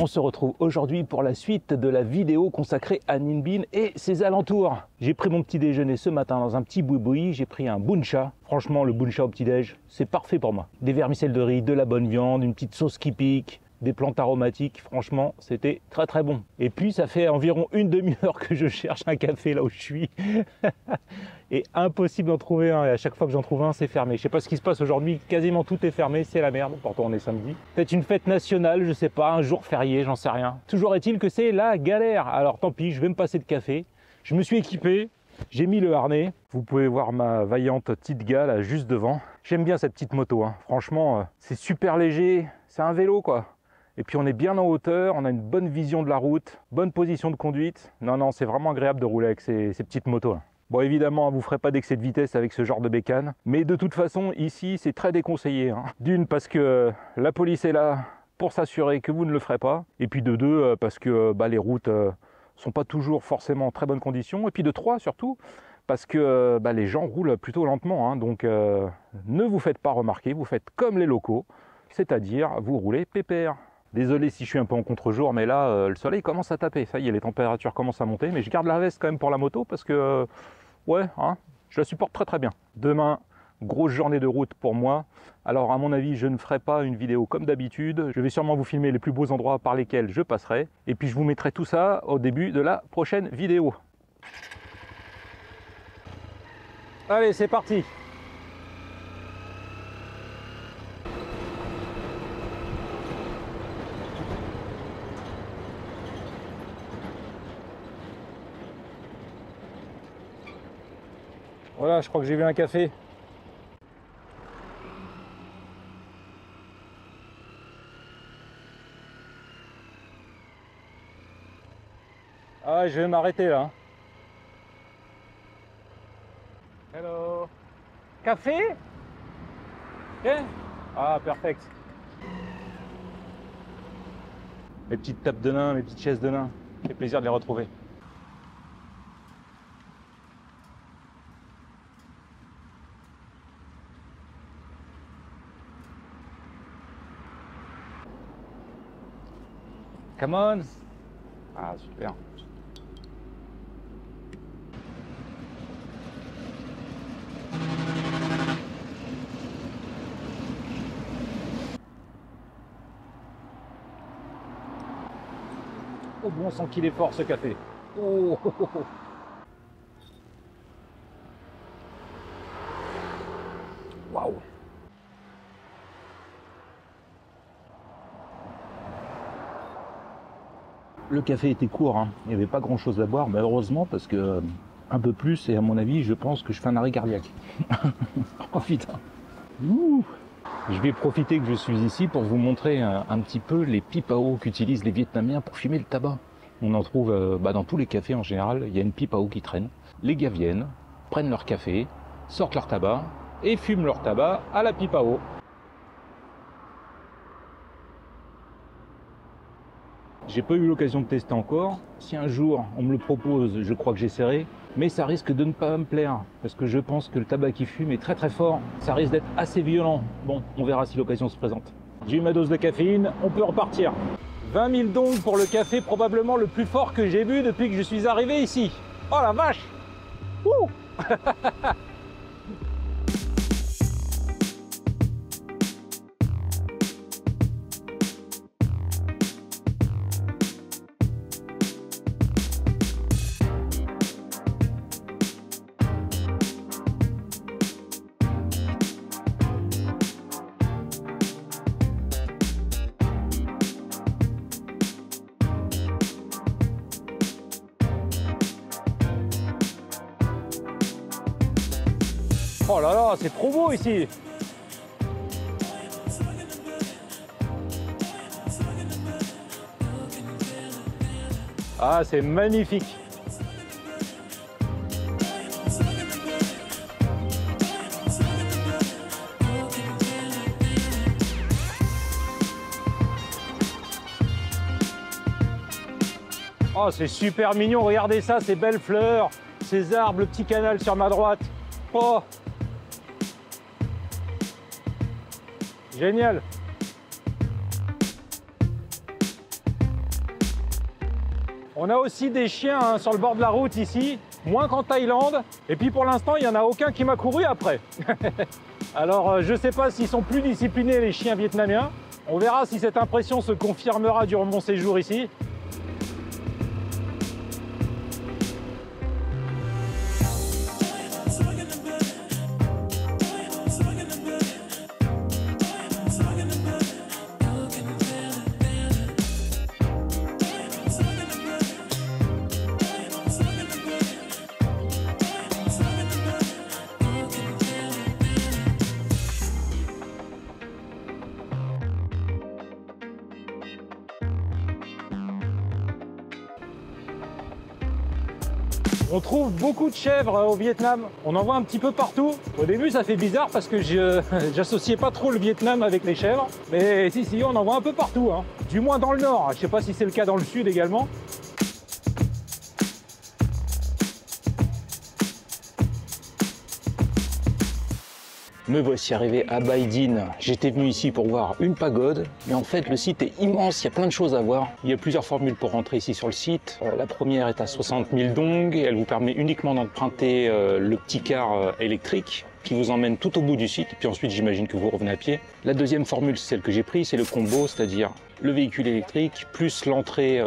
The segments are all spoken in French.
On se retrouve aujourd'hui pour la suite de la vidéo consacrée à Ninh Binh et ses alentours. J'ai pris mon petit déjeuner ce matin dans un petit boui-boui, j'ai pris un bun cha. Franchement, le bun cha au petit-déj, c'est parfait pour moi. Des vermicelles de riz, de la bonne viande, une petite sauce qui pique, des plantes aromatiques, franchement, c'était très très bon. Et puis, ça fait environ une demi-heure que je cherche un café là où je suis. Et impossible d'en trouver un, et à chaque fois que j'en trouve un, c'est fermé. Je sais pas ce qui se passe aujourd'hui, quasiment tout est fermé, c'est la merde. Pourtant, on est samedi. Peut-être une fête nationale, je sais pas, un jour férié, j'en sais rien. Toujours est-il que c'est la galère. Alors tant pis, je vais me passer de café. Je me suis équipé, j'ai mis le harnais. Vous pouvez voir ma vaillante Tidga là, juste devant. J'aime bien cette petite moto, hein. Franchement, c'est super léger, c'est un vélo quoi. Et puis on est bien en hauteur, on a une bonne vision de la route, bonne position de conduite. Non, c'est vraiment agréable de rouler avec ces petites motos là. Bon, évidemment, vous ne ferez pas d'excès de vitesse avec ce genre de bécane. Mais de toute façon, ici, c'est très déconseillé, hein. D'une, parce que la police est là pour s'assurer que vous ne le ferez pas. Et puis de deux, parce que les routes sont pas toujours forcément en très bonnes conditions. Et puis de trois, surtout, parce que les gens roulent plutôt lentement, hein. Donc ne vous faites pas remarquer, vous faites comme les locaux. C'est-à-dire, vous roulez pépère. Désolé si je suis un peu en contre-jour, mais là, le soleil commence à taper. Ça y est, les températures commencent à monter. Mais je garde la veste quand même pour la moto parce que, ouais, hein, je la supporte très très bien. Demain, grosse journée de route pour moi. Alors, à mon avis, je ne ferai pas une vidéo comme d'habitude. Je vais sûrement vous filmer les plus beaux endroits par lesquels je passerai. Et puis, je vous mettrai tout ça au début de la prochaine vidéo. Allez, c'est parti! Voilà, je crois que j'ai vu un café. Ah, je vais m'arrêter là. Hello. Café? Yeah. Ah, perfect. Mes petites tables de nain, mes petites chaises de nain. Ça fait plaisir de les retrouver. Come on! Ah, super. Oh bon sang qu'il est fort ce café. Oh, oh, oh, oh. Waouh. Le café était court, hein. Il n'y avait pas grand chose à boire, mais heureusement parce que un peu plus et à mon avis je pense que je fais un arrêt cardiaque. Oh putain. Ouh. Je vais profiter que je suis ici pour vous montrer un petit peu les pipes à eau qu'utilisent les Vietnamiens pour fumer le tabac. On en trouve dans tous les cafés en général, il y a une pipe à eau qui traîne. Les gars viennent, prennent leur café, sortent leur tabac et fument leur tabac à la pipe à eau. J'ai pas eu l'occasion de tester encore. Si un jour on me le propose, je crois que j'essaierai. Mais ça risque de ne pas me plaire. Parce que je pense que le tabac qui fume est très très fort. Ça risque d'être assez violent. Bon, on verra si l'occasion se présente. J'ai eu ma dose de caféine, on peut repartir. 20 000 dong pour le café, probablement le plus fort que j'ai bu depuis que je suis arrivé ici. Oh la vache! Ouh. Oh là là, c'est trop beau ici! Ah, c'est magnifique! Oh, c'est super mignon, regardez ça, ces belles fleurs, ces arbres, le petit canal sur ma droite. Oh, génial. On a aussi des chiens hein, sur le bord de la route ici, moins qu'en Thaïlande. Et puis pour l'instant, il n'y en a aucun qui m'a couru après. Alors je ne sais pas s'ils sont plus disciplinés les chiens vietnamiens. On verra si cette impression se confirmera durant mon séjour ici. On trouve beaucoup de chèvres au Vietnam, on en voit un petit peu partout. Au début ça fait bizarre parce que j'associais pas trop le Vietnam avec les chèvres. Mais si, on en voit un peu partout, hein. Du moins dans le nord, je sais pas si c'est le cas dans le sud également. Me voici arrivé à Bay Dinh. J'étais venu ici pour voir une pagode, mais en fait le site est immense, il y a plein de choses à voir. Il y a plusieurs formules pour rentrer ici sur le site. La première est à 60 000 dong et elle vous permet uniquement d'emprunter le petit car électrique qui vous emmène tout au bout du site, et puis ensuite j'imagine que vous revenez à pied. La deuxième formule, c'est celle que j'ai prise, c'est le combo, c'est-à-dire le véhicule électrique plus l'entrée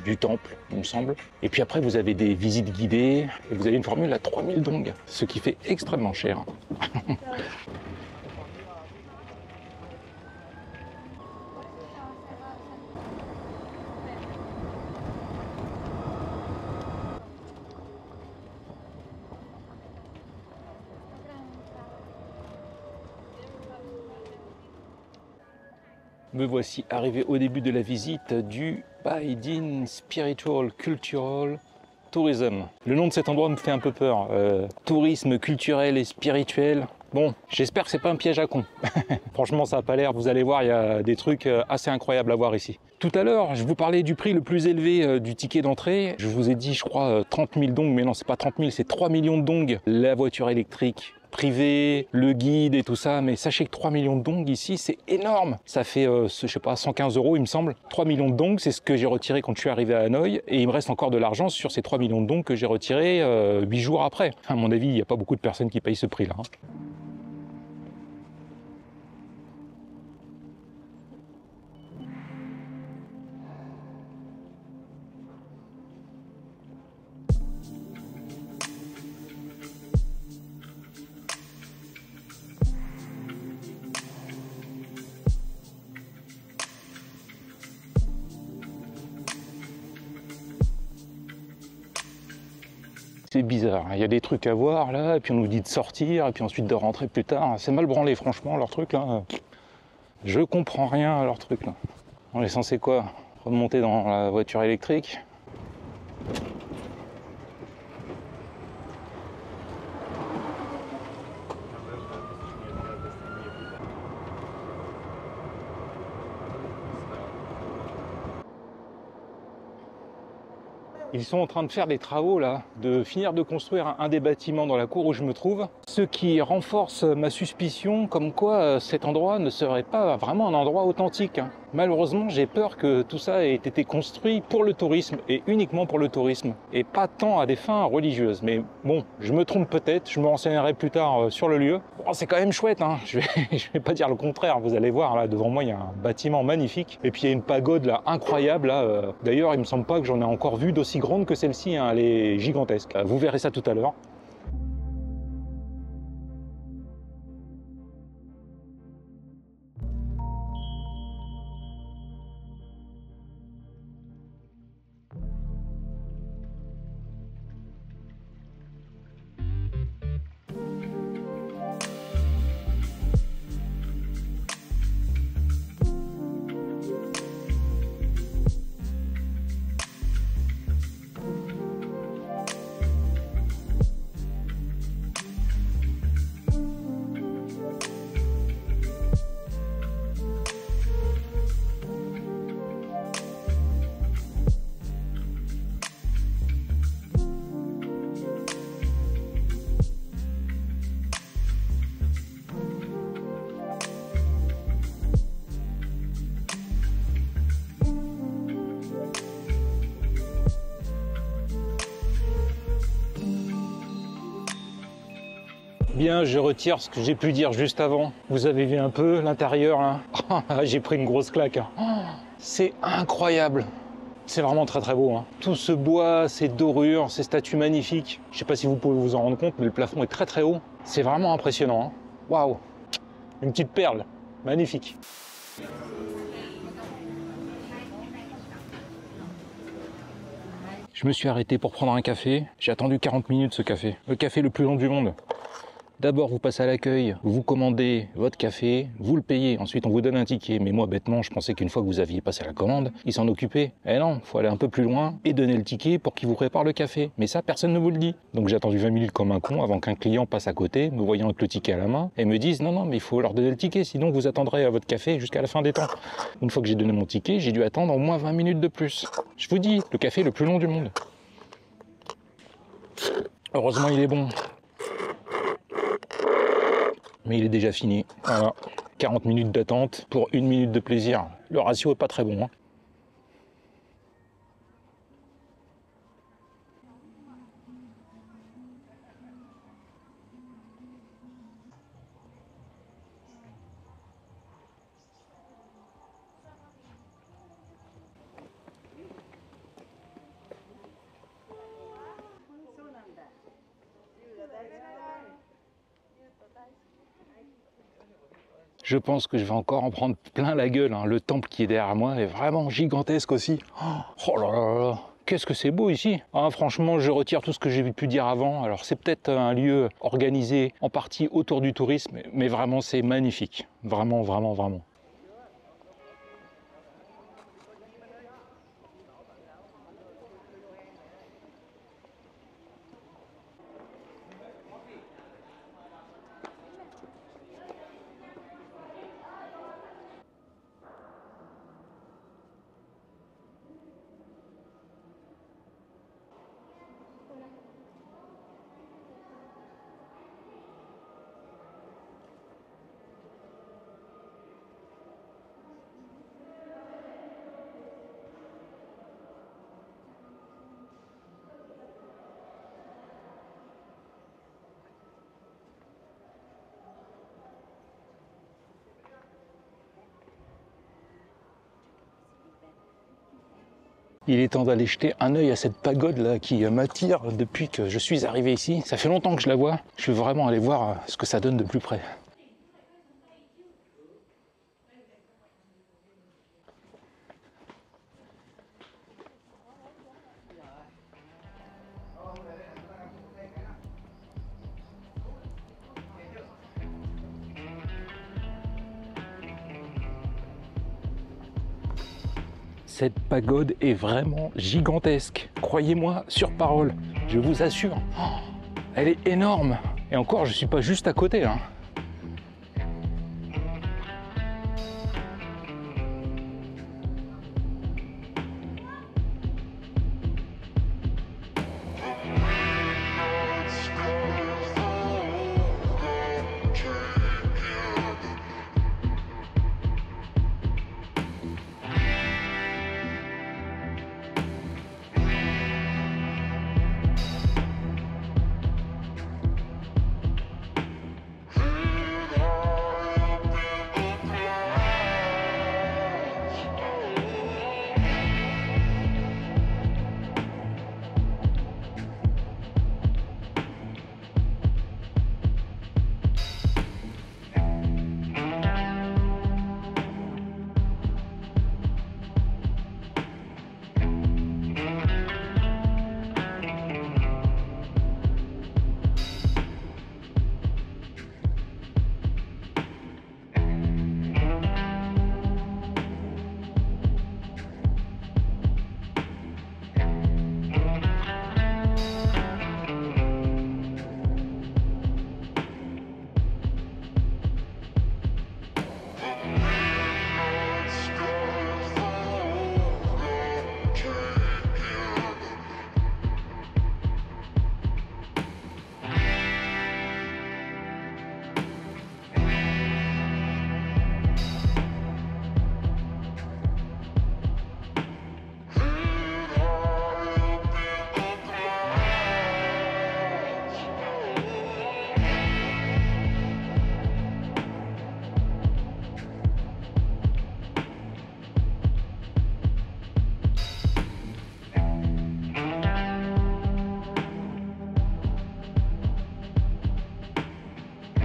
du temple, il me semble. Et puis après, vous avez des visites guidées, et vous avez une formule à 3000 dong, ce qui fait extrêmement cher. Me voici arrivé au début de la visite du Bay Dinh Spiritual Cultural Tourism. Le nom de cet endroit me fait un peu peur. Tourisme culturel et spirituel. Bon, j'espère que c'est pas un piège à con. Franchement, ça n'a pas l'air. Vous allez voir, il y a des trucs assez incroyables à voir ici. Tout à l'heure, je vous parlais du prix le plus élevé du ticket d'entrée. Je vous ai dit, je crois, 30 000 dong, mais non, c'est pas 30 000, c'est 3 millions de dong. La voiture électrique privé, le guide et tout ça, mais sachez que 3 millions de dong ici, c'est énorme. Ça fait, je sais pas, 115 € il me semble. 3 millions de dong, c'est ce que j'ai retiré quand je suis arrivé à Hanoï, et il me reste encore de l'argent sur ces 3 millions de dong que j'ai retiré 8 jours après. À mon avis, il n'y a pas beaucoup de personnes qui payent ce prix-là. Hein. C'est bizarre, il y a des trucs à voir là, et puis on nous dit de sortir, et puis ensuite de rentrer plus tard. C'est mal branlé franchement leur truc là. Je comprends rien à leur truc là. On est censé quoi? Remonter dans la voiture électrique? Ils sont en train de faire des travaux là, de finir de construire un des bâtiments dans la cour où je me trouve. Ce qui renforce ma suspicion comme quoi cet endroit ne serait pas vraiment un endroit authentique. Malheureusement, j'ai peur que tout ça ait été construit pour le tourisme et uniquement pour le tourisme et pas tant à des fins religieuses. Mais bon, je me trompe peut-être, je me renseignerai plus tard sur le lieu. Bon, c'est quand même chouette, hein. Je vais pas dire le contraire, vous allez voir là devant moi il y a un bâtiment magnifique et puis il y a une pagode là incroyable là. D'ailleurs, il me semble pas que j'en ai encore vu d'aussi grande que celle-ci, hein. Elle est gigantesque. Vous verrez ça tout à l'heure. Bien, je retire ce que j'ai pu dire juste avant. Vous avez vu un peu l'intérieur là. J'ai pris une grosse claque. Hein. C'est incroyable. C'est vraiment très très beau. Hein. Tout ce bois, ces dorures, ces statues magnifiques. Je sais pas si vous pouvez vous en rendre compte, mais le plafond est très très haut. C'est vraiment impressionnant. Hein. Waouh! Une petite perle. Magnifique. Je me suis arrêté pour prendre un café. J'ai attendu 40 minutes ce café. Le café le plus long du monde. D'abord, vous passez à l'accueil, vous commandez votre café, vous le payez, ensuite on vous donne un ticket. Mais moi, bêtement, je pensais qu'une fois que vous aviez passé la commande, ils s'en occupaient. Eh non, il faut aller un peu plus loin et donner le ticket pour qu'ils vous préparent le café. Mais ça, personne ne vous le dit. Donc j'ai attendu 20 minutes comme un con avant qu'un client passe à côté, me voyant avec le ticket à la main, et me dise non, mais il faut leur donner le ticket, sinon vous attendrez votre café jusqu'à la fin des temps. Une fois que j'ai donné mon ticket, j'ai dû attendre au moins 20 minutes de plus. Je vous dis, le café le plus long du monde. Heureusement, il est bon. Mais il est déjà fini. Voilà. 40 minutes d'attente pour 1 minute de plaisir. Le ratio est pas très bon. Hein. Je pense que je vais encore en prendre plein la gueule. Hein. Le temple qui est derrière moi est vraiment gigantesque aussi. Oh là là là, qu'est-ce que c'est beau ici. Hein, franchement, je retire tout ce que j'ai pu dire avant. Alors c'est peut-être un lieu organisé en partie autour du tourisme, mais vraiment c'est magnifique. Vraiment, vraiment, vraiment. Il est temps d'aller jeter un œil à cette pagode là qui m'attire depuis que je suis arrivé ici. Ça fait longtemps que je la vois. Je veux vraiment aller voir ce que ça donne de plus près. Cette pagode est vraiment gigantesque. Croyez-moi sur parole, je vous assure. Oh, elle est énorme. Et encore, je suis pas juste à côté. Hein.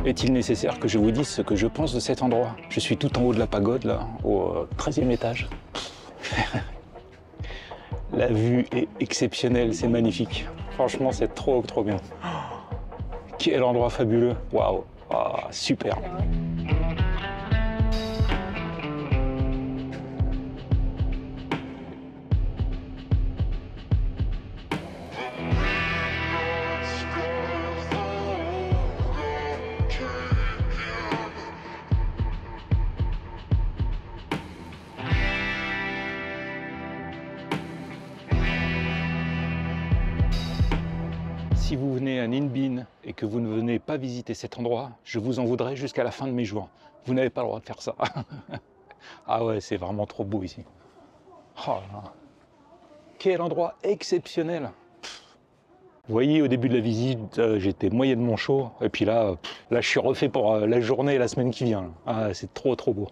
Est-il nécessaire que je vous dise ce que je pense de cet endroit? Je suis tout en haut de la pagode, là, au 13e étage. La vue est exceptionnelle, c'est magnifique. Franchement, c'est trop bien. Quel endroit fabuleux. Waouh, ah, super. Si vous venez à Ninh Binh et que vous ne venez pas visiter cet endroit, je vous en voudrais jusqu'à la fin de mes jours. Vous n'avez pas le droit de faire ça. Ah ouais, c'est vraiment trop beau ici. Oh là là. Quel endroit exceptionnel. Vous voyez, au début de la visite, j'étais moyennement chaud. Et puis là, là, je suis refait pour la journée et la semaine qui vient. Ah, c'est trop beau.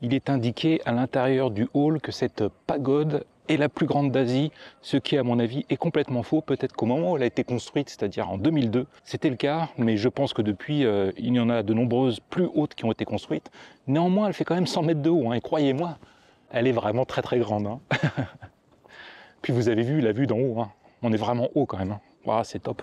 Il est indiqué à l'intérieur du hall que cette pagode est la plus grande d'Asie, ce qui à mon avis est complètement faux. Peut-être qu'au moment où elle a été construite, c'est-à-dire en 2002, c'était le cas, mais je pense que depuis, il y en a de nombreuses plus hautes qui ont été construites. Néanmoins, elle fait quand même 100 mètres de haut, hein, et croyez-moi, elle est vraiment très grande. Hein. Puis vous avez vu la vue d'en haut, hein. On est vraiment haut quand même. Hein. Wow, c'est top.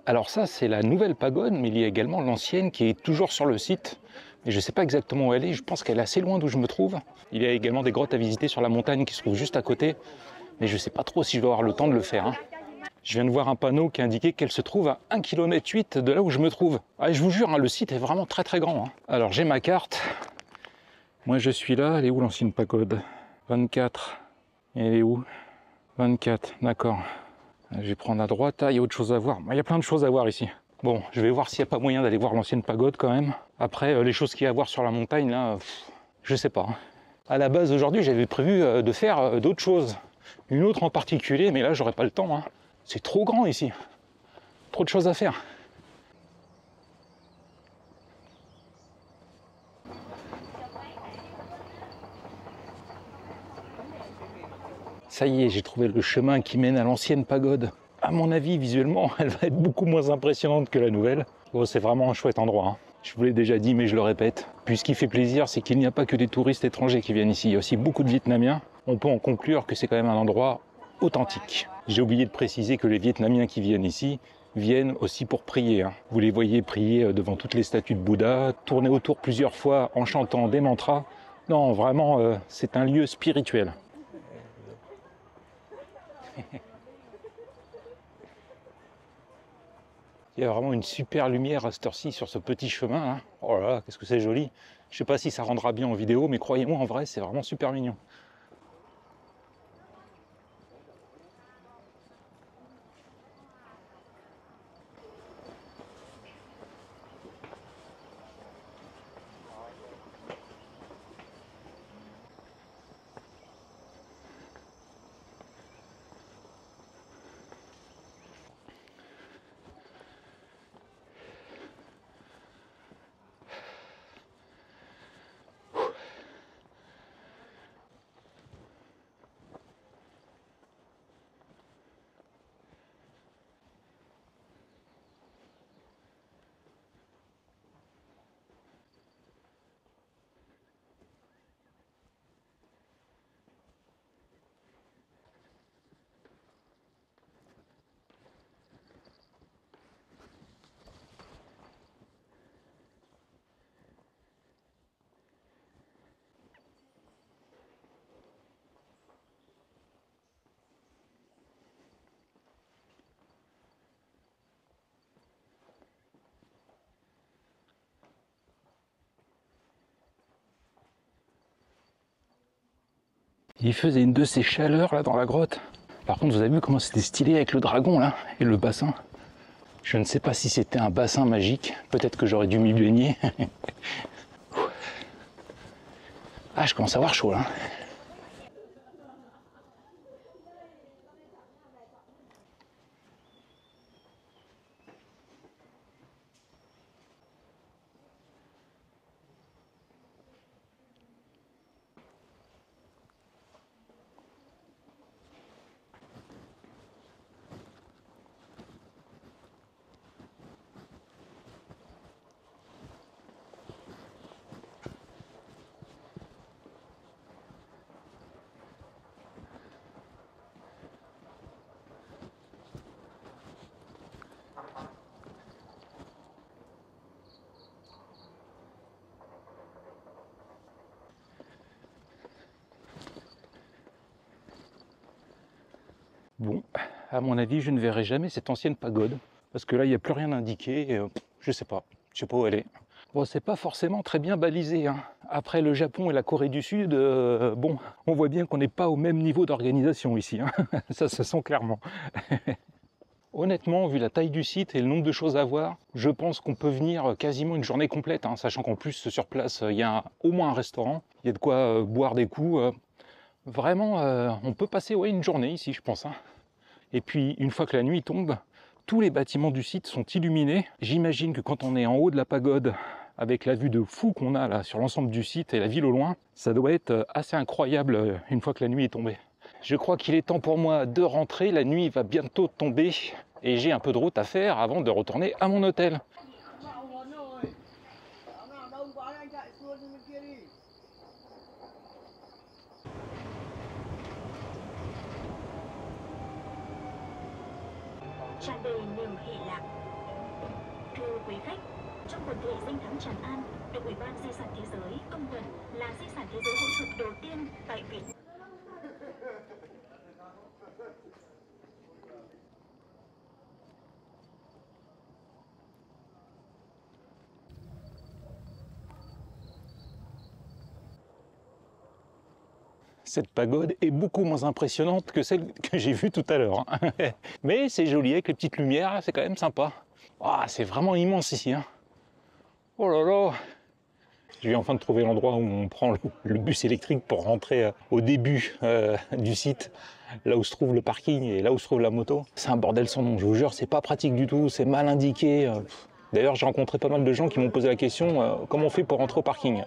Alors ça, c'est la nouvelle pagode, mais il y a également l'ancienne qui est toujours sur le site. Et je ne sais pas exactement où elle est, je pense qu'elle est assez loin d'où je me trouve. Il y a également des grottes à visiter sur la montagne qui se trouvent juste à côté. Mais je ne sais pas trop si je vais avoir le temps de le faire. Hein. Je viens de voir un panneau qui indiquait qu'elle se trouve à 1,8 km de là où je me trouve. Ah, et je vous jure, hein, le site est vraiment très grand. Hein. Alors j'ai ma carte. Moi je suis là, elle est où l'ancienne pagode? 24. Elle est où? 24, d'accord. Je vais prendre à droite, ah, il y a autre chose à voir. Il y a plein de choses à voir ici. Bon, je vais voir s'il n'y a pas moyen d'aller voir l'ancienne pagode quand même. Après, les choses qu'il y a à voir sur la montagne, là, je sais pas. À la base, aujourd'hui, j'avais prévu de faire d'autres choses. Une autre en particulier, mais là, j'aurais pas le temps. Hein. C'est trop grand ici. Trop de choses à faire. Ça y est, j'ai trouvé le chemin qui mène à l'ancienne pagode. À mon avis, visuellement, elle va être beaucoup moins impressionnante que la nouvelle. Oh, c'est vraiment un chouette endroit. Hein. Je vous l'ai déjà dit, mais je le répète. Puis ce qui fait plaisir, c'est qu'il n'y a pas que des touristes étrangers qui viennent ici. Il y a aussi beaucoup de Vietnamiens. On peut en conclure que c'est quand même un endroit authentique. J'ai oublié de préciser que les Vietnamiens qui viennent ici viennent aussi pour prier. Hein. Vous les voyez prier devant toutes les statues de Bouddha, tourner autour plusieurs fois en chantant des mantras. Non, vraiment, c'est un lieu spirituel. Il y a vraiment une super lumière à cette heure-ci sur ce petit chemin. Hein. Oh là là, qu'est-ce que c'est joli. Je ne sais pas si ça rendra bien en vidéo, mais croyez-moi, en vrai, c'est vraiment super mignon. Il faisait une de ces chaleurs là dans la grotte. Par contre, vous avez vu comment c'était stylé avec le dragon là et le bassin. Je ne sais pas si c'était un bassin magique. Peut-être que j'aurais dû m'y baigner. Ah, je commence à avoir chaud là. Bon, à mon avis, je ne verrai jamais cette ancienne pagode, parce que là, il n'y a plus rien indiqué, je sais pas où elle est. Bon, c'est pas forcément très bien balisé, hein. Après le Japon et la Corée du Sud, bon, on voit bien qu'on n'est pas au même niveau d'organisation ici, hein. Ça se sent clairement. Honnêtement, vu la taille du site et le nombre de choses à voir, je pense qu'on peut venir quasiment une journée complète, hein, sachant qu'en plus, sur place, il y a au moins un restaurant, il y a de quoi boire des coups. Vraiment, on peut passer une journée ici, je pense, hein. Et puis, une fois que la nuit tombe, tous les bâtiments du site sont illuminés. J'imagine que quand on est en haut de la pagode, avec la vue de fou qu'on a là sur l'ensemble du site et la ville au loin, ça doit être assez incroyable une fois que la nuit est tombée. Je crois qu'il est temps pour moi de rentrer, la nuit va bientôt tomber et j'ai un peu de route à faire avant de retourner à mon hôtel. Tràn đầy niềm hỷ lạc. Thưa quý khách, trong quần thể danh thắng Tràng An được Ủy ban Di sản Thế giới công nhận là di sản thế giới hỗn hợp đầu tiên tại Việt Nam. Cette pagode est beaucoup moins impressionnante que celle que j'ai vue tout à l'heure. Mais c'est joli avec les petites lumières, c'est quand même sympa. Oh, c'est vraiment immense ici, hein. Oh là là! Je viens enfin de trouver l'endroit où on prend le bus électrique pour rentrer au début du site, là où se trouve le parking et là où se trouve la moto. C'est un bordel sans nom, je vous jure, c'est pas pratique du tout, c'est mal indiqué. D'ailleurs, j'ai rencontré pas mal de gens qui m'ont posé la question comment on fait pour rentrer au parking?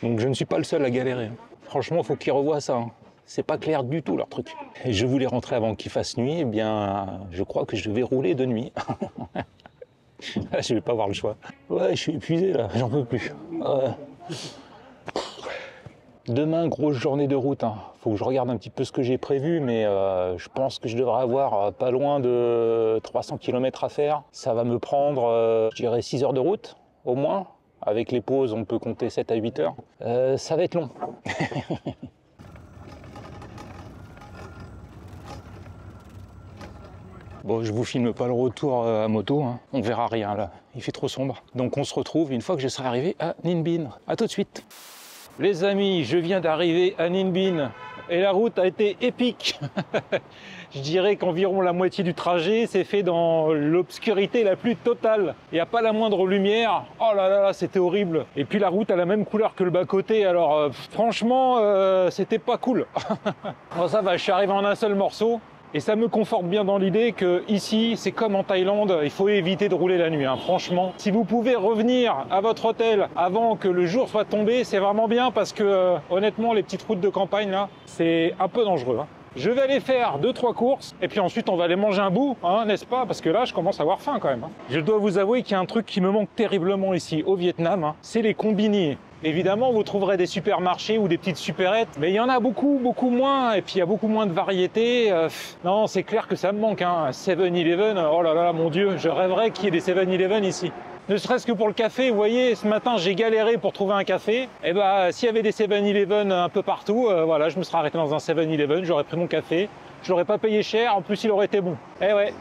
Donc je ne suis pas le seul à galérer. Franchement, il faut qu'ils revoient ça, hein. C'est pas clair du tout leur truc. Et je voulais rentrer avant qu'il fasse nuit, eh bien, je crois que je vais rouler de nuit. Je vais pas avoir le choix. Ouais, je suis épuisé là, j'en peux plus. Demain, grosse journée de route, hein. Faut que je regarde un petit peu ce que j'ai prévu, mais je pense que je devrais avoir pas loin de 300 km à faire. Ça va me prendre, je dirais, 6 heures de route, au moins. Avec les pauses, on peut compter 7 à 8 heures. Ça va être long. Bon, je vous filme pas le retour à moto, hein. On verra rien là, il fait trop sombre. Donc on se retrouve une fois que je serai arrivé à Ninh Binh. A tout de suite. Les amis, je viens d'arriver à Ninh Binh et la route a été épique. Je dirais qu'environ la moitié du trajet s'est fait dans l'obscurité la plus totale. Il n'y a pas la moindre lumière. Oh là là, c'était horrible. Et puis la route a la même couleur que le bas-côté, alors franchement, c'était pas cool. Bon, ça va, je suis arrivé en un seul morceau. Et ça me conforte bien dans l'idée que ici, c'est comme en Thaïlande, il faut éviter de rouler la nuit, hein. Franchement, si vous pouvez revenir à votre hôtel avant que le jour soit tombé, c'est vraiment bien parce que honnêtement, les petites routes de campagne là, c'est un peu dangereux, hein. Je vais aller faire 2-3 courses et puis ensuite on va aller manger un bout, hein, n'est-ce pas? Parce que là, je commence à avoir faim quand même, hein. Je dois vous avouer qu'il y a un truc qui me manque terriblement ici au Vietnam, hein, c'est les combini. Évidemment, vous trouverez des supermarchés ou des petites supérettes, mais il y en a beaucoup moins, et puis il y a beaucoup moins de variétés. Non, c'est clair que ça me manque, hein. 7-Eleven, oh là là, mon Dieu, je rêverais qu'il y ait des 7-Eleven ici. Ne serait-ce que pour le café, vous voyez, ce matin j'ai galéré pour trouver un café. Et bah, s'il y avait des 7-Eleven un peu partout, voilà, je me serais arrêté dans un 7-Eleven, j'aurais pris mon café, je l'aurais pas payé cher, en plus il aurait été bon. Eh ouais,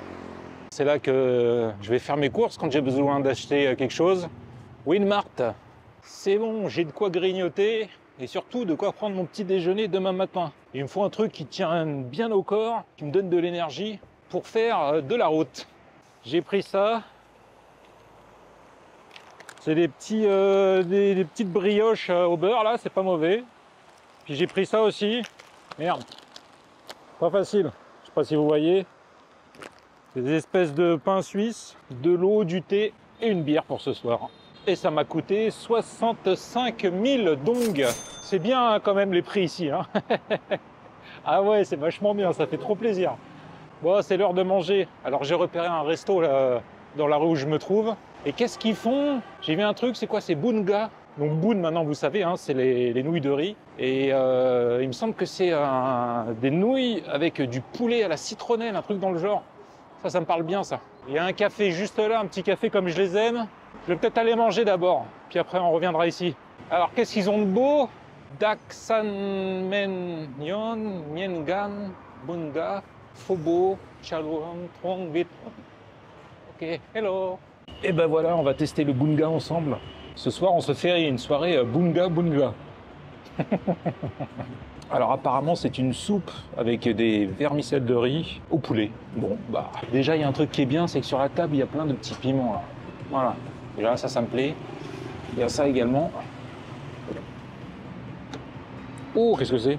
c'est là que je vais faire mes courses quand j'ai besoin d'acheter quelque chose. Winmart. C'est bon, j'ai de quoi grignoter et surtout de quoi prendre mon petit déjeuner demain matin. Il me faut un truc qui tient bien au corps, qui me donne de l'énergie pour faire de la route. J'ai pris ça. C'est des petites brioches au beurre là, c'est pas mauvais. Puis j'ai pris ça aussi. Merde, pas facile. Je sais pas si vous voyez. C'est des espèces de pain suisse, de l'eau, du thé et une bière pour ce soir. Et ça m'a coûté 65 000 dong. C'est bien hein, quand même les prix ici, hein. Ah ouais, c'est vachement bien, ça fait trop plaisir. Bon, c'est l'heure de manger. Alors j'ai repéré un resto là, dans la rue où je me trouve. Et qu'est-ce qu'ils font? J'ai vu un truc, c'est quoi? C'est Bunga. Donc Bun, maintenant vous savez, hein, c'est les nouilles de riz. Et il me semble que c'est des nouilles avec du poulet à la citronnelle, un truc dans le genre. Ça me parle bien ça. Il y a un café juste là, un petit café comme je les aime. Je vais peut-être aller manger d'abord, puis après on reviendra ici. Alors qu'est-ce qu'ils ont de beau? Dak San Men Nyon, Mien Gan, Bunga. Phobo, Chalom, Trong, Vit. Ok, hello. Et ben voilà, on va tester le bunga ensemble. Ce soir, on se fait une soirée bunga. Alors apparemment, c'est une soupe avec des vermicelles de riz au poulet. Bon, bah déjà, il y a un truc qui est bien, c'est que sur la table, il y a plein de petits piments. Là. Voilà. Déjà, ça me plaît. Il y a ça également. Oh, qu'est-ce que c'est?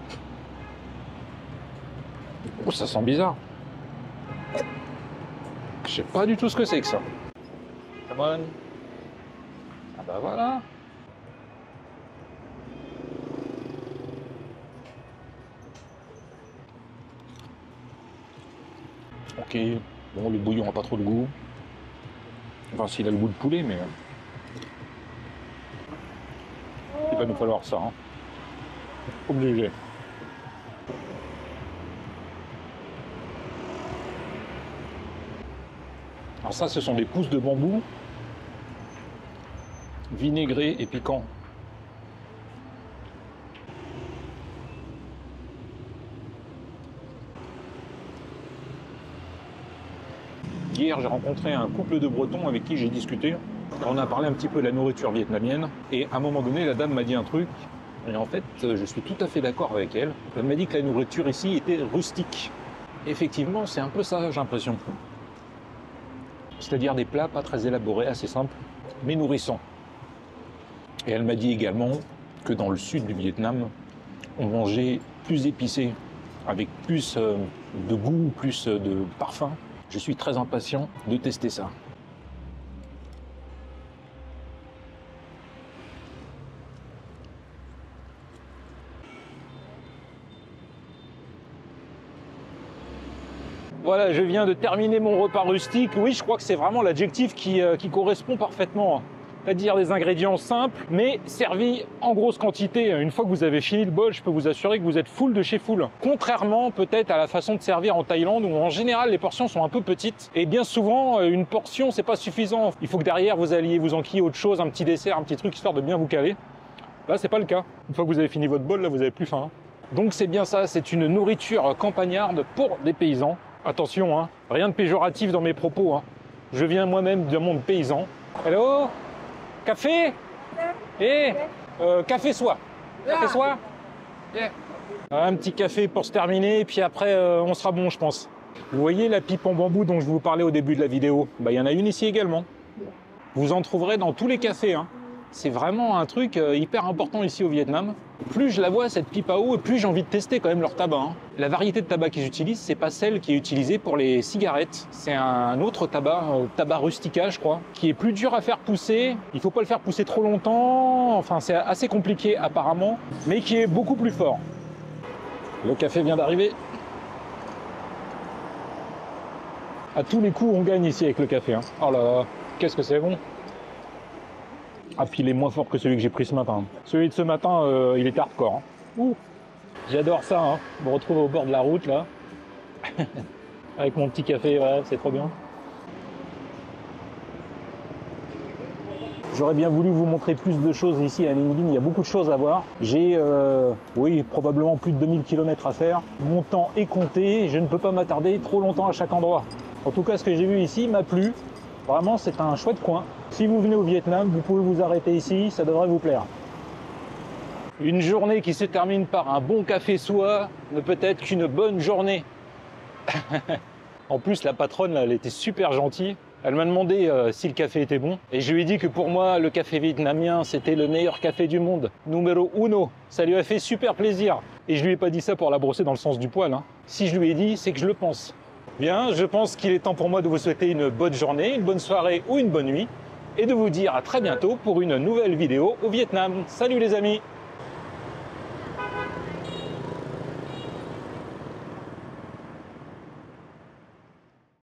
Oh, ça sent bizarre. Je sais pas du tout ce que c'est que ça. Come on. Ah bah voilà. Ok. Bon, le bouillon n'a pas trop de goût. Enfin, s'il a le goût de poulet, mais... il va nous falloir ça. Hein. Obligé. Alors ça, ce sont des pousses de bambou vinaigrés et piquants. Hier, j'ai rencontré un couple de Bretons avec qui j'ai discuté. On a parlé un petit peu de la nourriture vietnamienne. Et à un moment donné, la dame m'a dit un truc. Et en fait, je suis tout à fait d'accord avec elle. Elle m'a dit que la nourriture ici était rustique. Effectivement, c'est un peu ça, j'ai l'impression. C'est-à-dire des plats pas très élaborés, assez simples, mais nourrissants. Et elle m'a dit également que dans le sud du Vietnam, on mangeait plus épicé, avec plus de goût, plus de parfum. Je suis très impatient de tester ça. Voilà, je viens de terminer mon repas rustique. Oui, je crois que c'est vraiment l'adjectif qui correspond parfaitement. C'est-à-dire des ingrédients simples, mais servis en grosse quantité. Une fois que vous avez fini le bol, je peux vous assurer que vous êtes full de chez full. Contrairement peut-être à la façon de servir en Thaïlande, où en général les portions sont un peu petites. Et bien souvent, une portion, c'est pas suffisant. Il faut que derrière, vous alliez vous enquiller autre chose, un petit dessert, un petit truc, histoire de bien vous caler. Là, c'est pas le cas. Une fois que vous avez fini votre bol, là, vous avez plus faim. Donc c'est bien ça, c'est une nourriture campagnarde pour des paysans. Attention, hein, rien de péjoratif dans mes propos. Hein. Je viens moi-même d'un monde paysan. Hello? Café? Eh? Café soit. Café soit? Yeah. Un petit café pour se terminer, puis après on sera bon, je pense. Vous voyez la pipe en bambou dont je vous parlais au début de la vidéo? Bah, il y en a une ici également. Vous en trouverez dans tous les cafés. Hein. C'est vraiment un truc hyper important ici au Vietnam. Plus je la vois, cette pipe à eau, et plus j'ai envie de tester quand même leur tabac. Hein. La variété de tabac qu'ils utilisent, c'est pas celle qui est utilisée pour les cigarettes. C'est un autre tabac, tabac rustica, je crois, qui est plus dur à faire pousser. Il faut pas le faire pousser trop longtemps. Enfin, c'est assez compliqué apparemment, mais qui est beaucoup plus fort. Le café vient d'arriver. À tous les coups, on gagne ici avec le café. Hein. Oh là là, qu'est-ce que c'est bon! Ah, puis il est moins fort que celui que j'ai pris ce matin. Celui de ce matin, il est hardcore. Hein. Ouh, j'adore ça. Hein. Je me retrouve au bord de la route, là. Avec mon petit café, ouais, c'est trop bien. J'aurais bien voulu vous montrer plus de choses ici à Ninh Binh. Il y a beaucoup de choses à voir. J'ai, oui, probablement plus de 2000 km à faire. Mon temps est compté. Je ne peux pas m'attarder trop longtemps à chaque endroit. En tout cas, ce que j'ai vu ici m'a plu. Vraiment, c'est un chouette coin. Si vous venez au Vietnam, vous pouvez vous arrêter ici, ça devrait vous plaire. Une journée qui se termine par un bon café soie ne peut être qu'une bonne journée. En plus, la patronne, là, elle était super gentille. Elle m'a demandé si le café était bon. Et je lui ai dit que pour moi, le café vietnamien, c'était le meilleur café du monde. Numéro uno. Ça lui a fait super plaisir. Et je lui ai pas dit ça pour la brosser dans le sens du poil. Hein. Si je lui ai dit, c'est que je le pense. Bien, je pense qu'il est temps pour moi de vous souhaiter une bonne journée, une bonne soirée ou une bonne nuit. Et de vous dire à très bientôt pour une nouvelle vidéo au Vietnam. Salut les amis!